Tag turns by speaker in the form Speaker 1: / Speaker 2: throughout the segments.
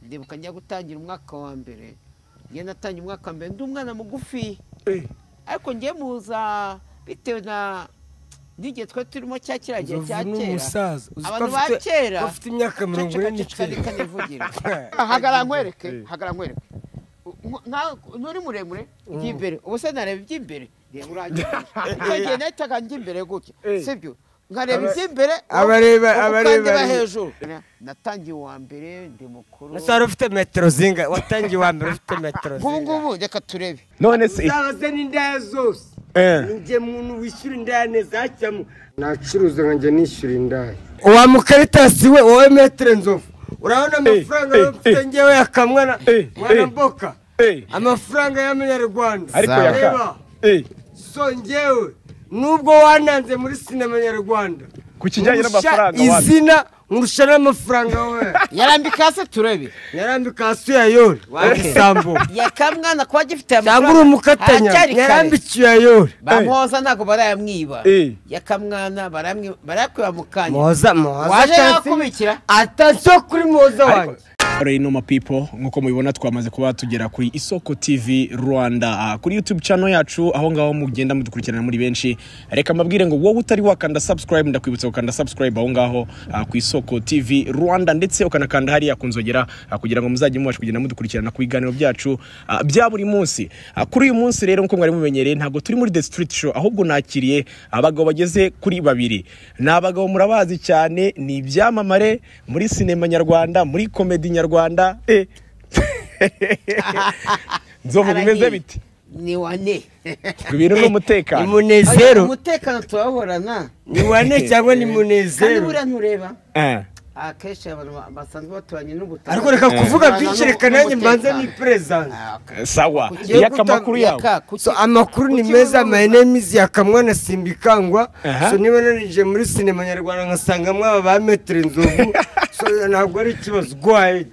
Speaker 1: ndibuka njya gutangira umwaka wa mbere ngiye natangiye umwaka wa mbere ndi umwana mugufi ariko ngiye muza bitewe na n'igihe twe turimo cya kiragiye cya kera abantu ba kera
Speaker 2: bafite imyaka
Speaker 1: 40 hagara nkwereke nuri muremure imbere ubuse nareba iby'imbere uragiye nahitaga njya imbere gutya sibyo nkareba iby'imbere abareba hejuru natangiye uwa mbere ndi mukuru
Speaker 2: nasara ufite metero zinga watangiye uwa mbere ufite metero zinga
Speaker 1: ngubu reka turebe
Speaker 3: none se
Speaker 2: zabaze n'indaya zose nje muntu wishyura indaya neza cyamo nacuruza nkanje nishyura indaya uwa mukaritasi we wowe metero nzovu urabona amafaranga mfite ngewe yakamwana mwana mboka amafaranga y'amanyarwanda
Speaker 3: ariko yaka
Speaker 2: so ngewe nubwo wananze muri sinema nyarwanda
Speaker 3: ku kijyanye n'amafaranga
Speaker 2: izina ngurusha n'amafaranga we
Speaker 1: yarambika se turebe
Speaker 2: yarambika se yayore wagisambo
Speaker 1: yakamwana kwa gifite
Speaker 2: amafaranga cyangwa umukatanya yarambikiye yayore
Speaker 1: bamuhoza ntago barayamwiba yakamwana barakwiba mukanya
Speaker 2: moza
Speaker 1: waje yakubikira
Speaker 2: atacyo kuri moza wanjye
Speaker 3: Inoma people nkuko mubibona twamaze kuba tugera kuri Isoko TV Rwanda kuri YouTube channel yacu aho ngaho mugenda mudukurikirana muri benshi reka mabwire ngo wowe utari wakanda subscribe ndakwibutsa ukanda subscribe aho ngaho ku Isoko TV Rwanda ndetse ukanakanda hariya kunzogera kugira ngo muzajye mubasha kugenda mudukurikirana ku biganiro byacu bya buri munsi kuri uyu munsi rero nkuko mwari mumenyereye ntago turi muri The Street Show ahubwo nakiriye abagabo bageze kuri babiri n'abagabo murabazi cyane ni ibyamamare muri sinema nyarwanda muri comedy Rwanda nzovu bimeze biti
Speaker 1: ni wane
Speaker 3: ibintu n'umutekano
Speaker 2: umunezero
Speaker 1: umutekano turahorana
Speaker 2: ni wane cyangwa ni munezero
Speaker 1: kandi bura ntureba akesha abantu basanzwe baturanye n'ubutaka
Speaker 2: ariko reka kuvuga byinshi reka nanjye mbanze ni presence
Speaker 3: sawa yakamakuru yawe
Speaker 2: so amakuru ni meza my name is Yakamwana Simbikangwa so niba nanije muri sinema nyarwanda nkasanga mwaba ba metre nzovu so ntabwo ari ikibazo go ahead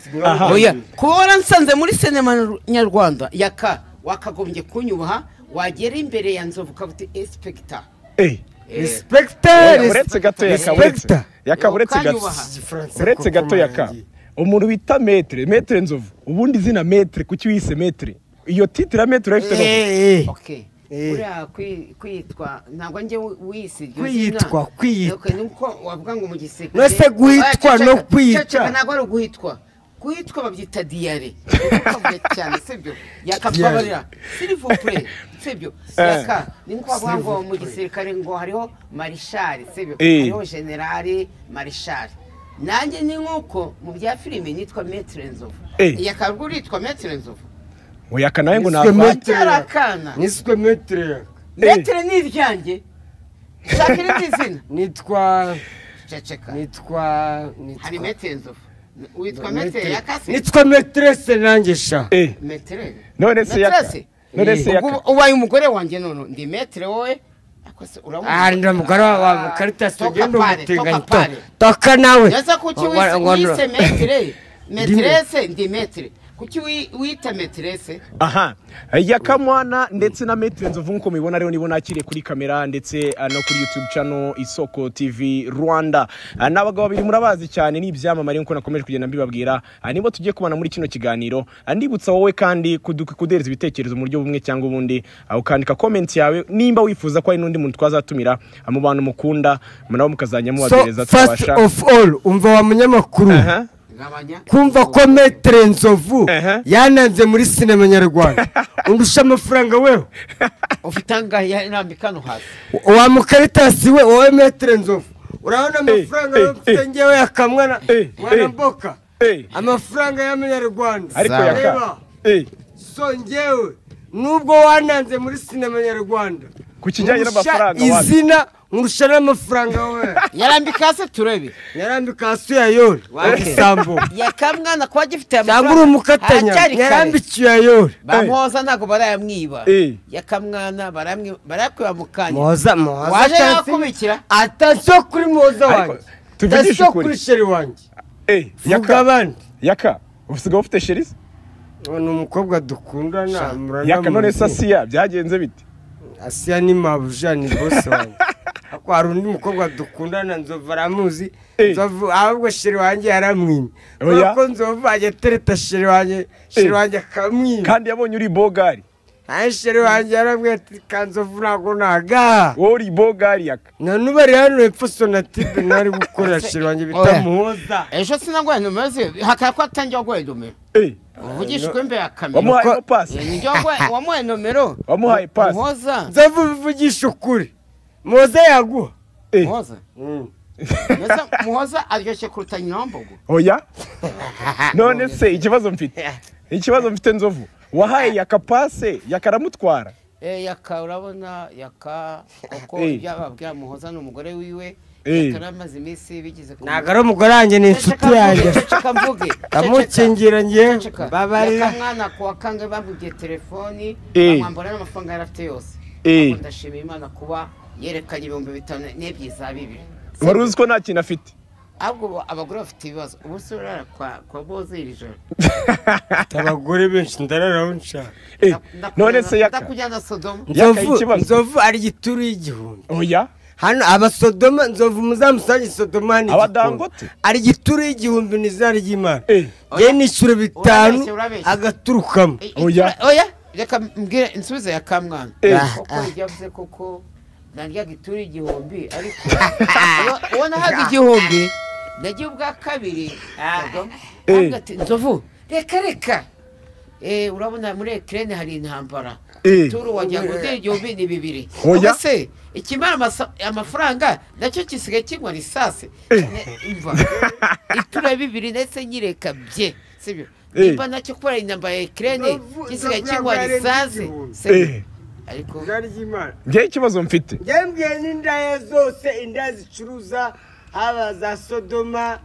Speaker 1: oya kubora nsanze muri sinema nyarwanda yaka wakagombye kunyubaha wagera imbere ya nzovu kavuti inspector
Speaker 2: inspector
Speaker 3: uretse gato uretse gato yaka umuntu bita metre nzovu ubundi zina metre kuki wise metre iyo titira metre ifite
Speaker 1: okay ura kwitwa ntabwo nje wisi
Speaker 2: kwitwa
Speaker 1: nuko wavuga ngo mu giseke
Speaker 2: nose guhitwa no kwitwa
Speaker 1: ntabwo ari guhitwa babyita diare cyane sibyo yakababarira s'il vous plaît sibyo yaka ninko bavuga ngo mu gisirikare ngo hariho marshal sibyo hariho general marshal nanjye ni nkuko mu bya filime nitwa Maître Nzovu yakabwo ritwa Maître Nzovu
Speaker 3: oyaka nawe ngo
Speaker 1: nakwana
Speaker 2: niswe Maître
Speaker 1: Maître ni iryanjye shakira izina
Speaker 2: nitwa
Speaker 1: ceceka
Speaker 2: hari
Speaker 1: Maître Nzovu witwa Maître yakase
Speaker 2: nitwa Maîtresse nanjye sha
Speaker 1: Maître
Speaker 3: none se yaka
Speaker 1: ubaye umugore wanjye none ndi Maître wowe akose
Speaker 2: urabona ndamugara wa Caritas tugenda umutinganya toka nawe
Speaker 1: yaza kuki wise Maîtresse ndi Maître kuki wita Maîtresse
Speaker 3: Yakamwana ndetse na Maître Nzovu nkuko mubibona rero nibo nakiriye kuri kamera ndetse no kuri YouTube channel Isoko TV Rwanda n'abagabo babiri murabazi cyane ni ibyamamare nkuko nakomeje kugenda mbibabwira nibo tugiye kubana muri kino kiganiro ndibutsa wowe kandi kudereza ibitekerezo mu buryo bumwe cyangwa ubundi ukandika comment yawe nimba wifuza ko ari n'undi muntu twazatumira mu bantu mukunda nabo mukazanya mubadereza
Speaker 2: twabasha first of all umva wa munyamakuru kumva ko Maître Nzovu yananze muri sinema nyarwanda undusha amafaranga wewe
Speaker 1: ufitanga yanambikano hasi
Speaker 2: wa mukaritasi we wowe Maître Nzovu urabona amafaranga mfite ngewe yakamwana mwana mboka amafaranga y'amanyarwanda
Speaker 3: ariko yaka
Speaker 2: so ngewe nubwo wananze muri sinema nyarwanda
Speaker 3: ku kijyanye n'amafaranga
Speaker 2: izina ngurusha n'amafaranga we
Speaker 1: yarambika se turebe
Speaker 2: yarambika se yayore wagisambo
Speaker 1: yakamwana kwa gifite
Speaker 2: amafaranga cyangwa umukatanya yarambikiye yayore
Speaker 1: bamuhoza ntago barayamwiba yakamwana barakwiba mukanya
Speaker 2: moza
Speaker 1: waje yakubikira
Speaker 2: atacyo kuri moza wanjye atacyo kuri sheri wanjye
Speaker 3: yaka usigaye ufite sheri
Speaker 2: ni umukobwa dukundana
Speaker 3: yaka none Asiya byagenze bite
Speaker 2: Asiya ni mabuja ni boss wanjye ako hari undi mukobwa dukundana Nzovu aramuzi Nzovu ahubwo sheri wanjye yaramwimye kuko Nzovu ajya tereta sheri wanjye akamwimye
Speaker 3: kandi yabonye uri bogari
Speaker 2: sheri wanjye yaramwimye ati Kanzovu ntabwo naga
Speaker 3: wowe uri bogari yaka
Speaker 2: none ubari hano hepfo Sonatube nari gukorera sheri wanjye bita Muhoza
Speaker 1: ejo sinagwaye nomero ze hakaya ko atangiye gwaye nomero uvugishwe imbere ya kamera
Speaker 3: wamuhaye pasi
Speaker 1: wamuhaye nomero
Speaker 3: wamuhaye pasi
Speaker 1: Muhoza
Speaker 2: Nzovu bivugisha ukuri Muhoza yaguha
Speaker 1: Muhoza Muhoza aryoshye kuruta Nyambogo
Speaker 3: oya none se ikibazo mfite Nzovu wahaye yakapase yakaramutwara
Speaker 1: yaka urabona yaka uko byababwira Muhoza n'umugore wiwe yakaramaze iminsi bigize
Speaker 2: ntago ari umugore wanjye ni inshuti yanjye amukingira ngiye babarira
Speaker 1: mwana kuwa kange bavugiye telefoni bamwambura n'amafaranga yarafite yose ndashimira Imana kuba yerekanye 5,000 n'ebyiza bibiri
Speaker 3: wari uzi ko nta kintu afite
Speaker 1: ahubwo abagore bafite ibibazo ubu se urara kwa boze iri joro
Speaker 2: abagore benshi ndararaho nshaka
Speaker 3: none se yaka
Speaker 1: ndakujyana Sodoma
Speaker 2: Nzovu ari gituru y'igihumbi
Speaker 3: oya
Speaker 2: hano abasodoma Nzovu muzamusange Sodoma ni
Speaker 3: abadangote
Speaker 2: ari gituru y'igihumbi n'izari ry'Imana ye nishyura 5 agaturukamo
Speaker 1: oya reka mbwire insubizo ya kamwana kuko yavuze koko narya gituri igihumbi ariko ubona haga igihumbi nagiye ubwa kabiri ati Nzovu reka urabona muri Ukraine hari intambara turu wajya ngo igihumbi ni 2 oya se ikimara amafaranga nacyo kisigaye kingwa risase imva itura 2 ndetse nyireka bye sibyo nimba nacyo kubera intambara ya Ukraine kisigaye kingwa risase sibyo ariko
Speaker 3: ngiye ikibazo mfite
Speaker 2: ngembye n'indaya zose inda zicuruza haba za Sodoma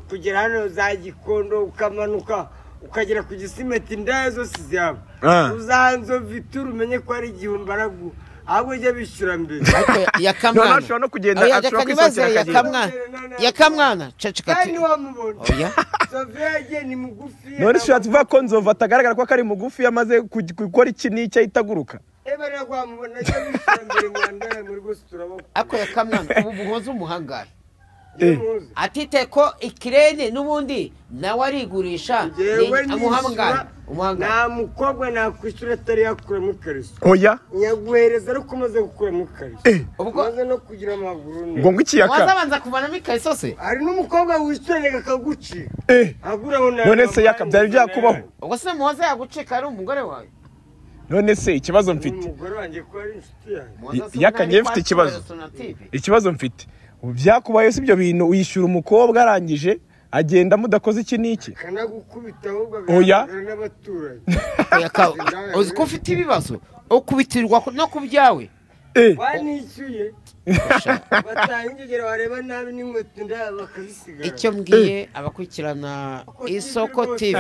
Speaker 2: kugera hano za Gikondo ukamanuka ukagera ku Gisimeti indaya zose ziyaba uzanzo vituru umenye ko ari igihumbi aragu ahubwo ujye bishyura mbere
Speaker 1: yakamwana
Speaker 3: ashobora no kugenda ashobora kwisakira
Speaker 1: yakamwana cecekati
Speaker 2: oya Sovege ni mugufi
Speaker 3: none shati tuva ko Nzovu atagaragara ko ari mugufi yamaze gukora iki n'icyo itaguruka
Speaker 2: ebara kwa mubona cyo bishyura mbere mwandara muri gose turabako
Speaker 1: ako yakamwana ubu Muhoza umuhangara atite ko Ukraine n'ubundi nawe arigurisha amuhamagara
Speaker 2: nta mukobwa nakwishyura atari yakura mu kariso
Speaker 3: oya
Speaker 2: nyaguhereza ariko umaze gukura mu kariso umaze no kugira amaguru
Speaker 3: ngo iki yaka
Speaker 1: wazabanza kuvana mu kariso se
Speaker 2: hari n'umukobwa wishyura akagucika agura
Speaker 3: none se yaka byari byakubaho
Speaker 1: ubwo se Muhoza yagucika ari umugore wawe
Speaker 3: none se ikibazo mfite
Speaker 2: umugore wanjye ko ari inshuti yanjye
Speaker 3: yaka ngiye mfite ikibazo mfite byakubaye si ibyo bintu uyishyura umukobwa arangije agenda mudakoze iki n'iki
Speaker 2: kanagukubita ahubwo n'abaturanyi
Speaker 1: uzi ko ufite ibibazo ukubitirwa no ku byawe
Speaker 2: wanishyuye batangigera bareba nabi n'inkweto ndaba bakazisigara
Speaker 1: icyo mbwiye abakurikirana Isoko TV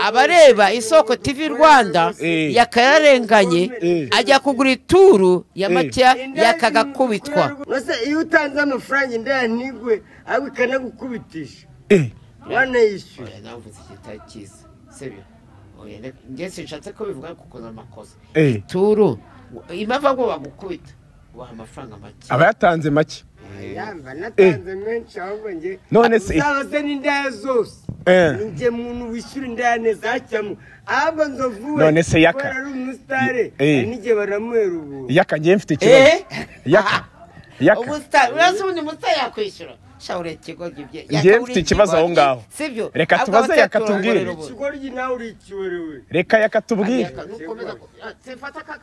Speaker 1: abareba Isoko TV Rwanda yakayarenganye ajya kugura ituru ya Matya yakagakubitwa
Speaker 2: nose iyo utanze amafaranga indaya ntigwe ahubwo ikanagukubitisha wanayishyuye
Speaker 1: navuze kitakiza sibyo ngese nshatse ko bivuga kuko n'amakosa ituru impamvu ngo bagukubita ubaha amafaranga make
Speaker 3: aba yatanze make
Speaker 2: yamba natanze menshi ahubwo nge
Speaker 3: none se
Speaker 2: uzabaze n'indaya zose nje muntu wishyura indaya neza cyamo ahubwo Nzovu
Speaker 3: none se yaka
Speaker 2: ari umusitare nige baramuhera ubu
Speaker 3: yaka ngiye mfite ikibazo yaka
Speaker 1: umusitare urasubundi umusitare yakwishyura shaure kigo gibye
Speaker 3: ngiye mfite ikibazo aho ngaho
Speaker 1: sivyo
Speaker 3: reka tubaze yaka tubwire
Speaker 2: ikigo nawe uri ikiwerewe
Speaker 3: reka yaka tubwire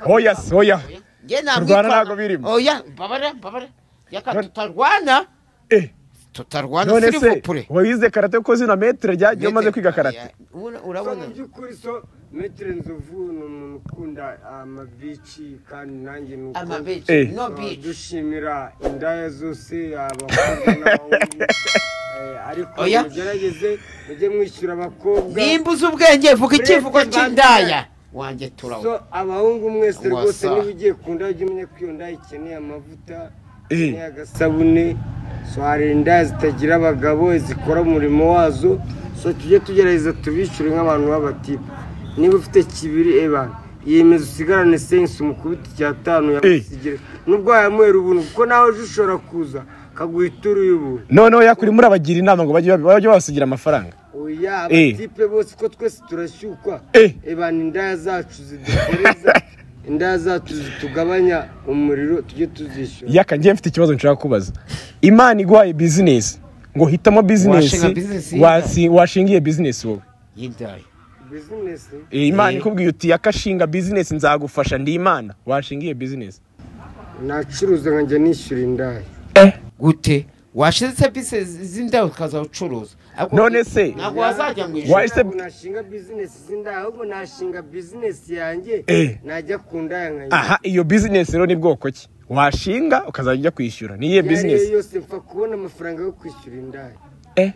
Speaker 3: oya
Speaker 1: nge
Speaker 3: namwikora ntago birimo
Speaker 1: oya babare yaka tutarwana tutarwana
Speaker 3: siri vupure wayize karate ko zina metre ryagiye umaze kwiga karate
Speaker 2: urabona byukuri so metre Nzovu n'umuntu ukunda amabici kandi nanjye nuko
Speaker 1: amabici no beach
Speaker 2: dushimira indaya zose abakobwa n'abahungu ariko mugerageze mujye mwishyura abakobwa
Speaker 1: nimbuza ubwenge vuga ikivugo cy'indaya wanjye turawo
Speaker 2: so abahungu mwese rwose niba ugiye kunda ujye umenya ko iyo ndaya ikeneye amavuta ikeneye agasabune so hari indaya zitagira abagabo zikora umurimo wazo so tujye tugerageza tubishyure nk'abantu b'abatipe niba ufite kibiri yemeza usigarane sense umukubita icyatanu yamusigire nubwo yamuhera ubuntu kuko nawe ushobora kuza kaguhituru y'ubuntu
Speaker 3: noneho yakuri muri abagira inama ngo bajye basigira amafaranga
Speaker 2: oya abatipe bose ko twese turashyukwa ebana indaya zacu zidukoreza indaya zacu zitugabanya umuriro tujye tuzishyura
Speaker 3: yaka ngiye mfite ikibazo nshaka kubaza Imana iguhaye business ngo hitamo business washingiye business wowe
Speaker 1: y'indaya
Speaker 2: business
Speaker 3: Imana ikubwiye uti yakashinga business nzagufasha ndi Imana washingiye business
Speaker 2: nacuruza nkajya nishyura indaya
Speaker 1: gute washize business z'indaya ukaza ucuruza
Speaker 3: none se
Speaker 1: ntabwo wazajya mu ijoro
Speaker 2: nashinga business z'indaya ahubwo nashinga business yanjye najya ku ndaya nkajya
Speaker 3: aha iyo business rero ni bwoko ki washinga ukazajya kwishyura niye business
Speaker 2: iyo yose mfa kubona amafaranga yo kwishyura indaya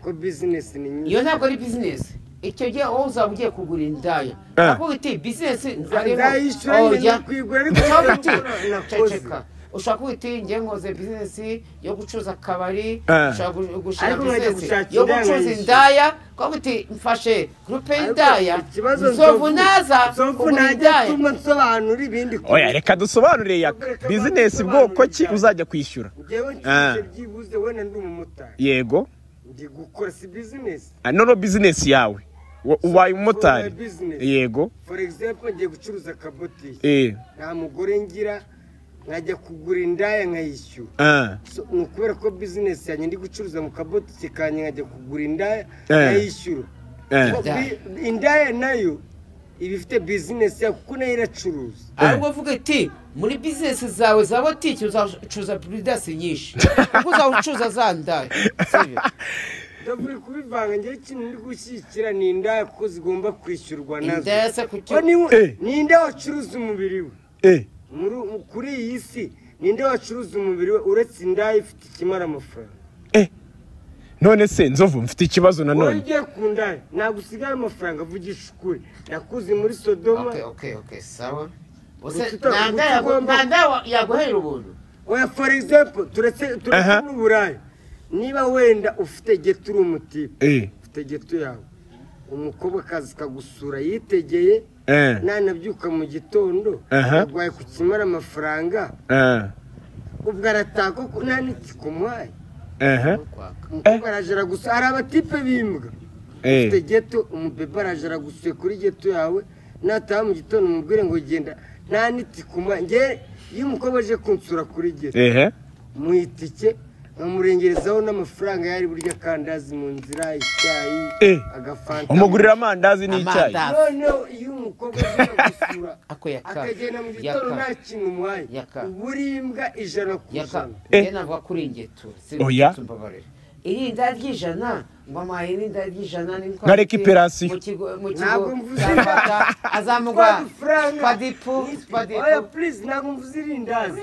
Speaker 2: ko business ni nyinshi
Speaker 1: iyo ntabwo ari business icyo gihe wowe uzaba ugiye kugura indaya aho uti business
Speaker 2: ndayishyura kwigura ariko
Speaker 1: ushaka kwita ngiye nkoze business yo gucuruza akabari ushaka gushaka business yo gucuruza indaya ko uti mfashe groupe y'indaya nzovu naza
Speaker 2: nzovu najya tuma nsobanura ibindi
Speaker 3: oya reka dusobanurire yaka business bwoko ki uzajya kwishyura
Speaker 2: ngewe byibuze wena ndi umumotari
Speaker 3: yego
Speaker 2: ndi gukora si business
Speaker 3: no business yawe ubaye umumotari yego
Speaker 2: for example ngiye gucuruza akabotiki nta mugore ngira nkajya kugura indaya nkayishyura ni ukubera ko business yanjye ndi gucuruza mu kabotiki kanjye nkajya kugura indaya nkayishyura indaya nayo iba ifite business yayo kuko nayo iracuruza
Speaker 1: ahubwo uvuga ati muri business zawe za botiki uzacuruza produce nyinshi kuko uzacuruza za ndaya sibyo
Speaker 2: ndavuye kubivanga ngiye ikintu ndi gushyikira ni indaya kuko zigomba kwishyurwa nazo
Speaker 1: indaya se kuki
Speaker 2: ni indaya wacuruza umubiri we kuri iyi si ninde wacuruza umubiri we uretse indaya ifite ikimara amafaranga
Speaker 3: none se nzovu mfite ikibazo nanone
Speaker 2: ugiye ku ndaya ntabwo usigaye amafaranga avugisha ukuri nakuze muri Sodoma
Speaker 1: okay sawa nanda yaguhera ubuntu
Speaker 2: oya for example turetse n'uburaya niba wenda ufite geto uri umutipe ufite geto yawe umukobwa kazi kagusura yitegeye nanabyuka mu gitondo agwaye ku kimara amafaranga ubwo arataka ko naniki kumwaye umukobwa arajara gusa hari abatipe bimbwa ufite geto umubebe arajara gusuye kuri geto yawe nataha mu gitondo umubwire ngo genda naniti kumwaye nge iyo umukobwa aje kunsura kuri geto muhitike nkamurengerezaho n'amafaranga yari burya kandazi mu nzira icyayi agafanta
Speaker 3: umugurira amandazi n'icyayi
Speaker 2: noneho iyo umukobwa aje gusura akagenda mu gitondo nta kintu umuhaye uburimbwa 100%.
Speaker 1: navuga kuri ingeto
Speaker 3: oya
Speaker 1: irinda ry'ijana ngo amaye irinda ry'ijana ni
Speaker 3: nka recuperation
Speaker 1: mu kigo azamugwa padipu
Speaker 2: oya please ntabwo mvuze irindazi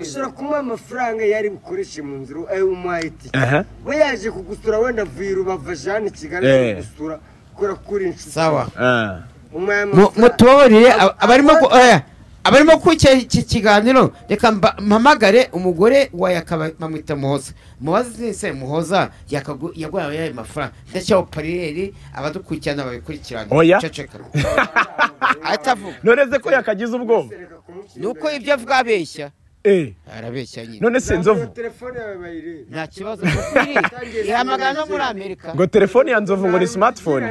Speaker 2: ushobora kumuha amafaranga yari bukoreshe mu nzira ayo umuhaye itike we yaje kugusura wenda avuye Rubavu Jane Kigali kugusura ukora kuri inshuti
Speaker 1: sawa
Speaker 2: mutubabarire
Speaker 1: abarimo kucya iki kiganiro reka mpamagare umugore wa yakaba bamwita muhoza muhoza yagwaye ayo mafaranga ndacyaho pariyeri abadukurikirana babikurikirana ceceka atavuga
Speaker 3: noneze ko yakagize ubwoba
Speaker 1: nuko ibyo avuga abeshya arabeshya nyine
Speaker 3: none se nzovu
Speaker 2: telefone yawe bayire
Speaker 1: nta kibazo ihamagara no muri Amerika
Speaker 3: ngo telefone ya nzovu ngo ni smartphone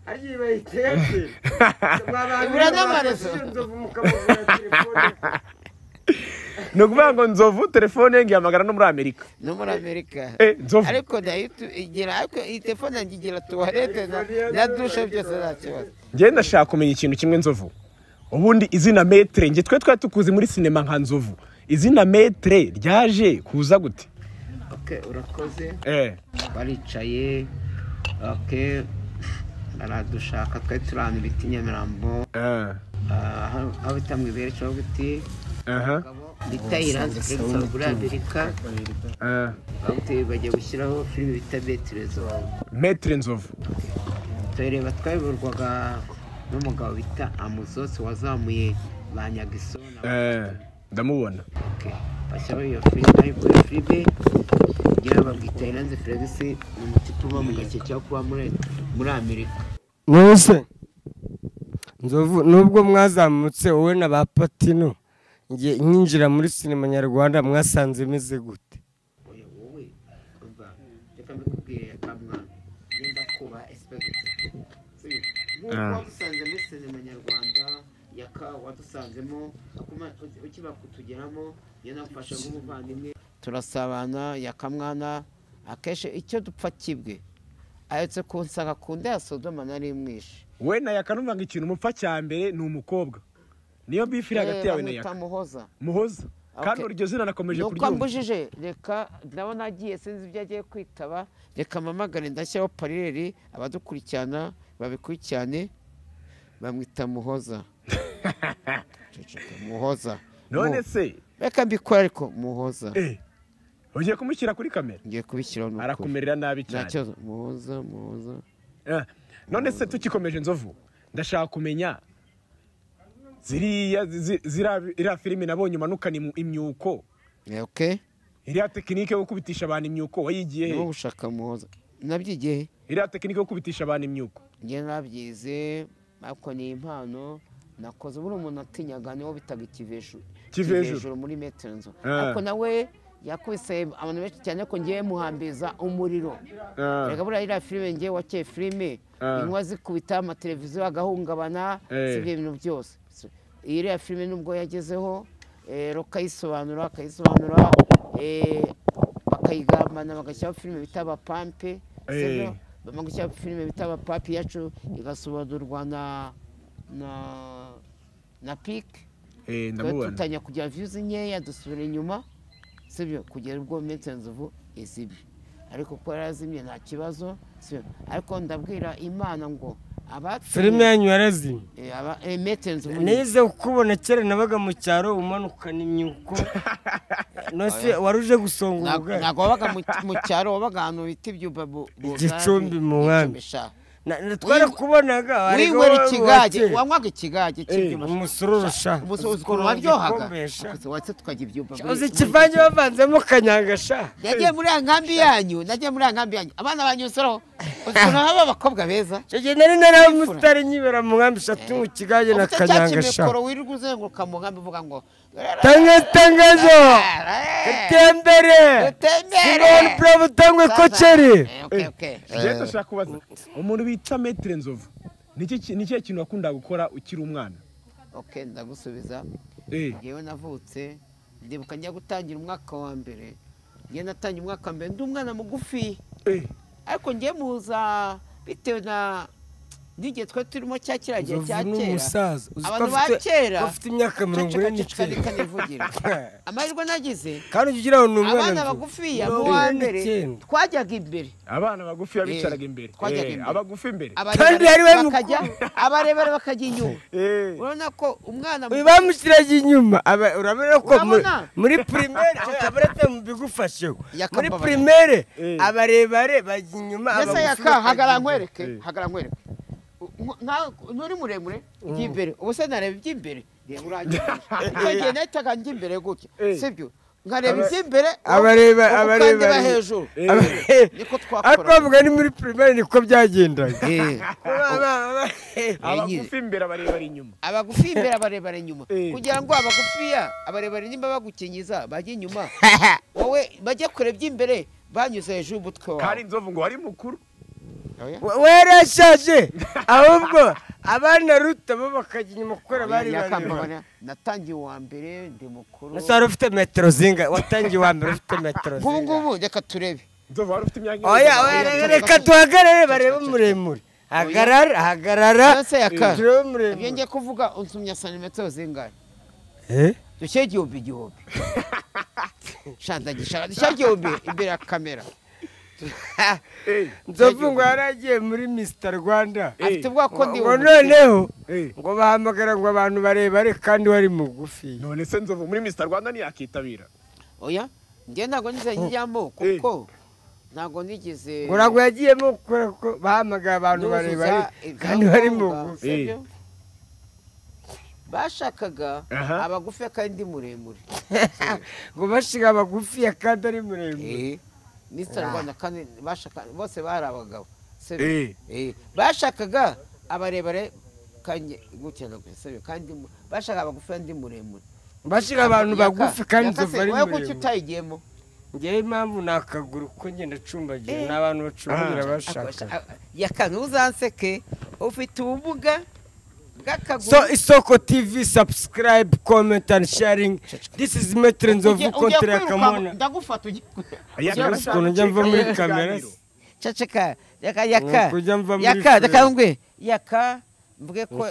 Speaker 2: ariye bayiteke
Speaker 3: no kuvuga ngo nzovu telefone ngihamagara no muri Amerika
Speaker 1: ariko iyi telefone ngigira tuwarete na dushe byose nta kibazo
Speaker 3: njye ndashaka kumenya ikintu kimwe nzovu ubundi izina metre nge twari tukuzi muri sinema nka nzovu izina metre ryaje kuza gute
Speaker 1: urakoze baricaye aradushaka twari turana ibiti Nyamirambo aho bitamwe berecho aho biti bitayiraze kuri muri Amerika aho bagiye gushyiraho filime bita
Speaker 3: Metre Nzovu
Speaker 1: tureba twayoborwaga n'umugabo bita Amuzosi wazamuye ba Nyagisona
Speaker 3: ndamubona
Speaker 1: bashyiraho iyo filime ngira babwita Iranze Felix ni umutipe uba mu gace cyo kuba muri Amerika
Speaker 2: nose Nzovu nubwo mwazamutse wowe na ba Patino nkinjira muri sinema nyarwanda mwasanze meze gute?
Speaker 1: Oya wowe umva reka mbikubwire kamwana nimba kuba expect wadusanze muri sinema nyarwanda yaka wadusanzemo ukiba kutugeramo yanafasha nk'umuvandimwe turasabana yakamwana akeshe icyo dupfa kibwe ayetse kunsanga kunde ya Sodoma nari mwishe
Speaker 3: we na yakanumva ngo ikintu umupfa cya mbere ni umukobwa niyo bifira hagati yawe na yaka muhoza kandi uryo zina nakomeje kuryumva
Speaker 1: nuko mbujije reka ndabona agiye sinzi ibyo agiye kwitaba reka mamagare ndashyaho pareri abadukurikirana babikurikirane bamwita Muhoza Muhoza
Speaker 3: none se
Speaker 1: reka mbikora ariko Muhoza
Speaker 3: ugiye kumushyira kuri kamera
Speaker 1: ngiye kubishyiraho nuko
Speaker 3: arakumerera nabi cyane
Speaker 1: ntacyo Muhoza
Speaker 3: none se tukikomeje Nzovu ndashaka kumenya ziriya filime nabonye umanukana imyuko
Speaker 1: okay
Speaker 3: iriya tekinike yo kubitisha abantu imyuko wayigiye he?
Speaker 1: no gushaka Muhoza nabyigiye
Speaker 3: iriya tekinike yo kubitisha abantu imyuko
Speaker 1: ngiye nabyize ariko ni impano nakoze buri umuntu atinyaga niwo bitaga ikivejuru muri Metronzo ariko nawe yakubise abantu benshi cyane ko ngiye muhambiza umuriro reka buriya iriya filime ngiye wakeye filime inkwa zikubita amateleviziyo agahungabana si ibintu byose iriya filime nubwo yagezeho akayisobanura bakayigambana bagashyiraho filime bita abapampe bagashyiraho filime bita abapapi yacu igasobanurwa na pike tutanya kugira views nkeya dusubira inyuma sibyo kugera ubwo Metronzo izibye ariko ko yarazimye nta kibazo sibyo ariko ndabwira Imana ngo
Speaker 2: filime yanyu yarazimye
Speaker 1: Metronzo
Speaker 2: nize ukubona kera nabaga mu cyaro umanukana imyuko nose waruje gusonga ubugari
Speaker 1: ntago wabaga mu cyaro wabaga ahantu bita ibyumba
Speaker 2: Gicumbi mu nkambi twarakubonaga
Speaker 1: winywera ikigage wanywaga ikigage cy'ibyuma
Speaker 2: umusururusha
Speaker 1: umusururu waryohaga watse tukajya ibyumba
Speaker 2: uzi ikivange bavanzemo kanyangasha
Speaker 1: nagiye muri nkambi yanyu abana banyusoro ukuntu haba abakobwa beza
Speaker 2: cyo nari naramutari nyibera mu nkambi eshatu mu kigage na kanyangasha
Speaker 1: mikoro wirirwa uzenguruka mu nkambi uvuga ngo
Speaker 2: tangazo tembere Simon Bravo tangwe kocheri
Speaker 3: je ndashaka kubaza umuntu bita Metronzo niki kintu wakunda gukora ukiri umwana
Speaker 1: ndagusubiza yewe navutse ndibuka njya gutangira umwaka wa mbere ngiye natangiye umwaka mbere ndi umwana mugufi ariko ngiye muza bitewe na n'igihe twe turimo cya kiragiye cya kera abantu ba kera
Speaker 2: bafite imyaka
Speaker 1: 49 amahirwe nagize
Speaker 2: kandi ugira ngo numwana
Speaker 1: abana bagufiya mu wa mbere twajyaga imbere
Speaker 3: abana bagufiya bicaraga imbere abagufi imbere
Speaker 2: kandi ari we
Speaker 1: bakajya abarebera bakajya inyuma urabona ko umwana
Speaker 2: bamushyiraga inyuma urabona ko muri primaire abarete mu bigufashe muri primaire abarebare bajya inyuma
Speaker 1: abagufi hagara nkwereke nuri muremure iby'imbere ubuse nareba iby'imbere urangiye nahitaga njya imbere gutya sibyo nkareba iby'imbere abareba
Speaker 2: hejuru niko twakora ariko ni muri primaire niko byagendaga
Speaker 3: abagufi imbere abarebare inyuma
Speaker 1: kugira ngo abagufiya abarebare nimba bagukinyiza bajye inyuma wowe bajye kure by'imbere banyuze hejuru y'umutwe wawe
Speaker 3: kandi Nzovu ngo wari mukuru
Speaker 2: werashaje ahubwo abana ruta bo bakajya inyuma gukora bari
Speaker 1: natangiye uwa mbere ndi mukuru
Speaker 2: nasara ufite metero zinga watangiye uwa mbere ufite metero
Speaker 1: zinga ngubu reka turebe
Speaker 3: Nzovu wari ufite imyaka
Speaker 2: reka tuhagarare barebe umuremure hagarara
Speaker 1: turebe umuremure ibyo ngiye kuvuga unsumya santimetero zingahe dushyire igihumbi shandagisha igihumbi imbere ya kamera
Speaker 2: Nzovu ngo yaragiye muri Mr Rwanda
Speaker 1: afite ubwako ndi
Speaker 2: noneho ngo bahamagara ngo abantu barebare kandi wari mugufi
Speaker 3: none se Nzovu muri Mr Rwanda ni yakitabira
Speaker 1: oya ngiye ntago nize njyamo kuko ntago nigeze
Speaker 2: ngo yagiyemo ko bahamagara abantu barebare kandi wari mugufi
Speaker 1: bashakaga abagufi kandi muremure
Speaker 2: ngo bashiga abagufi kandi ari muremure
Speaker 1: Mr Rwanda kandi bashaka bose bari abagabo bashakaga abarebare kanye gutya nakuseyo kandi bashaka bagufi ndi muremure
Speaker 2: bashira abantu bagufi kandi zovari
Speaker 1: muremure wewe kuki utayigiyemo
Speaker 2: ngewe impamvu nakaguru ko ngenda cumbagira n'abantu bacumbagira bashaka
Speaker 1: yakanga uzanseke ufite ubumuga bw'akaguru
Speaker 2: so Isoko TV subscribe comment and sharing this is Maître Nzovu contre Yakamwana
Speaker 1: ndagufata
Speaker 2: ukuntu njya mva muri kamera
Speaker 1: ceceka yaka mvuge ko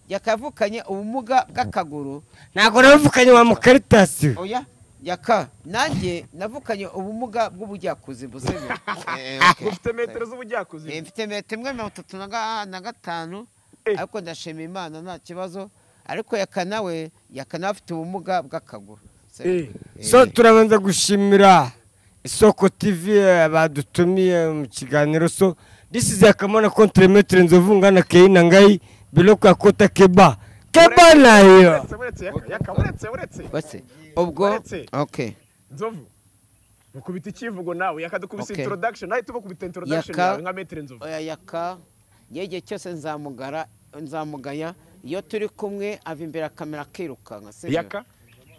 Speaker 1: yakavukanye ubumuga bw'akaguru
Speaker 2: ntago navukanye wa mukaritasi
Speaker 1: oya yaka nanjye navukanye ubumuga bw'ubujyakuzi buzebye
Speaker 3: ufite metero z'ubujyakuzi
Speaker 1: mfite metero 35 ariko ndashima Imana nta kibazo ariko yakanawe afite ubumuga bw'akaguru
Speaker 2: so turabanza gushimira Isoko TV badutumiye mu kiganiro so this is Yakamwana contre Maître Nzovu ngana Keina ngai biloko akota keba nayo
Speaker 1: uretse ubwo okay
Speaker 3: Nzovu mukubita ikivugo nawe yakadukubisa introduction nayo tubakubita introduction yawe nka Maître Nzovu
Speaker 1: oya yaka yege cyose nzamugaya iyo turi kumwe ava imbere kamera kirukanka se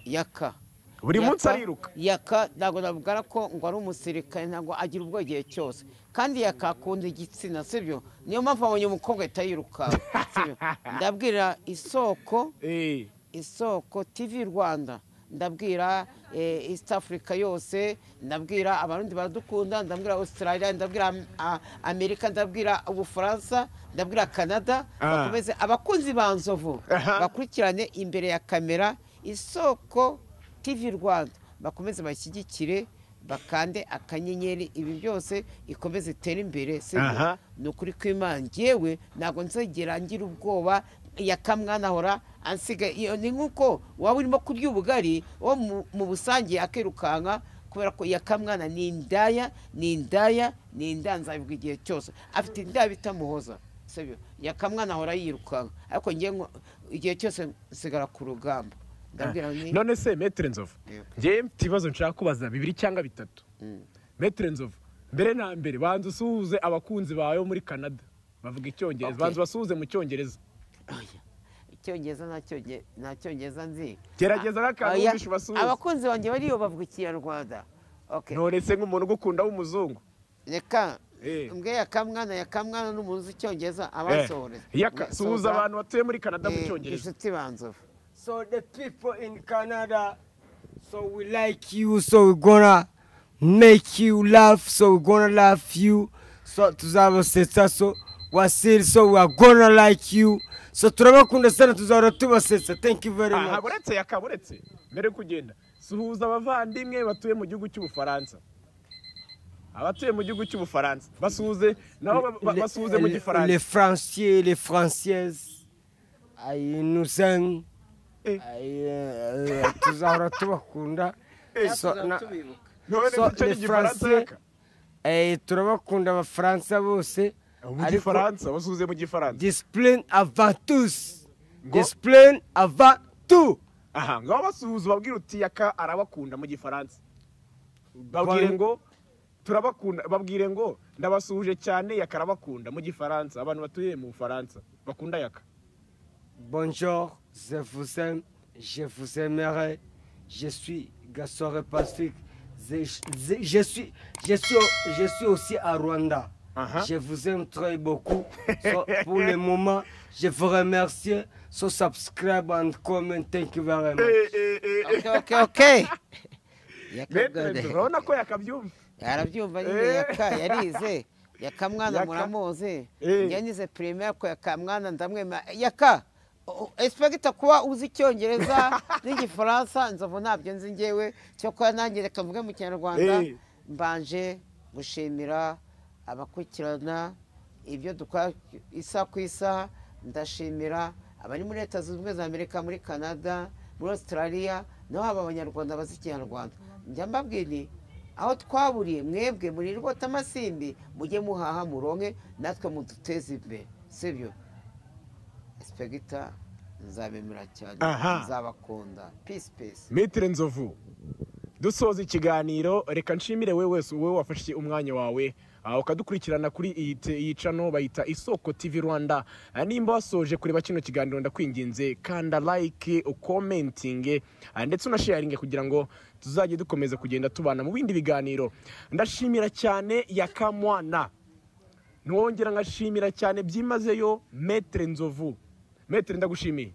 Speaker 1: yaka
Speaker 3: buri munsi ariruka
Speaker 1: yaka ndago nabugara ko ngo ari umusirikare ntago agira ubwo gihe cyose kandi yakakunda igitsina sibyo niyo mpamvu abonye umukobwa atayiruka ndabwira Isoko TV Rwanda ndabwira East Africa yose ndabwira abarundi baradukunda ndabwira Australia ndabwira Amerika ndabwira Ubufaransa ndabwira Canada bakomeze abakunzi banzovu bakurikirane imbere ya kamera Isoko TV Rwanda bakomeze bashyigikire bakande akanyenyeri ibi byose ikomeze itere imbere sibyo nukuri kw'Imana ngewe nago nzegera ngira ubwoba Yakamwana hora ansiga iyo ni nkuko waba urimo kurya ubugari wo mu busangiye akerukanka kubera ko Yakamwana ni indaya nzabivuga igihe cyose afite indaya bitamuhoza sibyo Yakamwana hora yirukanka ariko ngiye igihe cyose nsigara ku rugamba ndabwira ni
Speaker 3: none se Maître Nzovu ngiye mfite nshaka kubaza 2 cyangwa 3 Maître Nzovu mbere na mbere banza usuhuze abakunzi bawe muri Canada bavuga icyongereza banza basuhuze mu cyongereza
Speaker 1: icyongereza nta cyongereza nzi
Speaker 3: gerageza n'akantu basuhuze
Speaker 1: abakunzi banjye bariyo bavuga Ikinyarwanda okay
Speaker 3: none se nk'umuntu gukunda w'umuzungu
Speaker 1: reka mbwe Yakamwana n'umuntu icyongereza abasohore
Speaker 3: yaka suhuza abantu batuye muri Canada mu cyongereza
Speaker 1: inshuti banzovu
Speaker 2: so the people in Canada so we like you so we're gonna make you laugh so we're gonna laugh you so tuzabasetsa so wasiri so we are gonna like you so turabakunda sana tuzahora tubasetsa thank you very much
Speaker 3: haburetse yakaburetse mbere kugenda suhuza abavandimwe batuye mu gihugu cy'Ubufaransa abatuye mu gihugu cy'Ubufaransa basuhuze nabo basuhuze mu gifaransa
Speaker 2: les Français les Françaises nous aiment tuzahora tubakunda so les Français turabakunda abafaransa bose
Speaker 3: mu gifaransa basuhuze mu gifaransa
Speaker 2: discipline avant tous discipline avant tout
Speaker 3: ngaho basuhuza babwira uti Yaka arabakunda mu gifaransa babwire ngo turabakunda babwire ngo ndabasuhuje cyane Yaka arabakunda mu gifaransa abantu batuye mu Bufaransa bakunda Yaka
Speaker 2: bonjour je vous aime je vous aimerai je suis Gasore Pacifique je suis aussi à Rwanda. Je vous aime très beaucoup. So, pour le moment, je vous remercie. So subscribe and comment. Thank you very much.
Speaker 1: Okay.
Speaker 3: Urabona ko yakabyumva.
Speaker 1: Yarabyumva nyine Yaka yarize. Yakamwana muramuzi. Yanize primaire ko Yakamwana ndamwema Yaka. Expecta kuba uzi Icyongereza n'Igifaransa Nzovu ntabyo nzi ngewe cyo kwa nanjye reka mvuge mu Kinyarwanda mbanje gushimira abakurikirana ibyo dukora isa ku isa ndashimira abari muri Leta Zunze Ubumwe za Amerika muri Canada muri Australia no haba abanyarwanda bazi Ikinyarwanda njya mbabwira aho twaburiye mwebwe muri rwota amasimbi mujye muhaha muronke natwe muduteze imbere sibyo Expecta nzabemera cyane nzabakunda peace
Speaker 3: Maître Nzovu dusoza ikiganiro reka nshimire wewe wafashe umwanya wawe ukadukurikirana kuri iyi channel bayita Isoko TV Rwanda. Nimba wasoje kureba kino kiganiro ndakwinginze kanda like, commenting ndetse unasharinge kugira ngo tuzajye dukomeza kugenda tubana mu bindi biganiro. Ndashimira cyane Yakamwana, nongera ngashimira cyane byimazeyo Maître Nzovu. Maître ndagushimiye.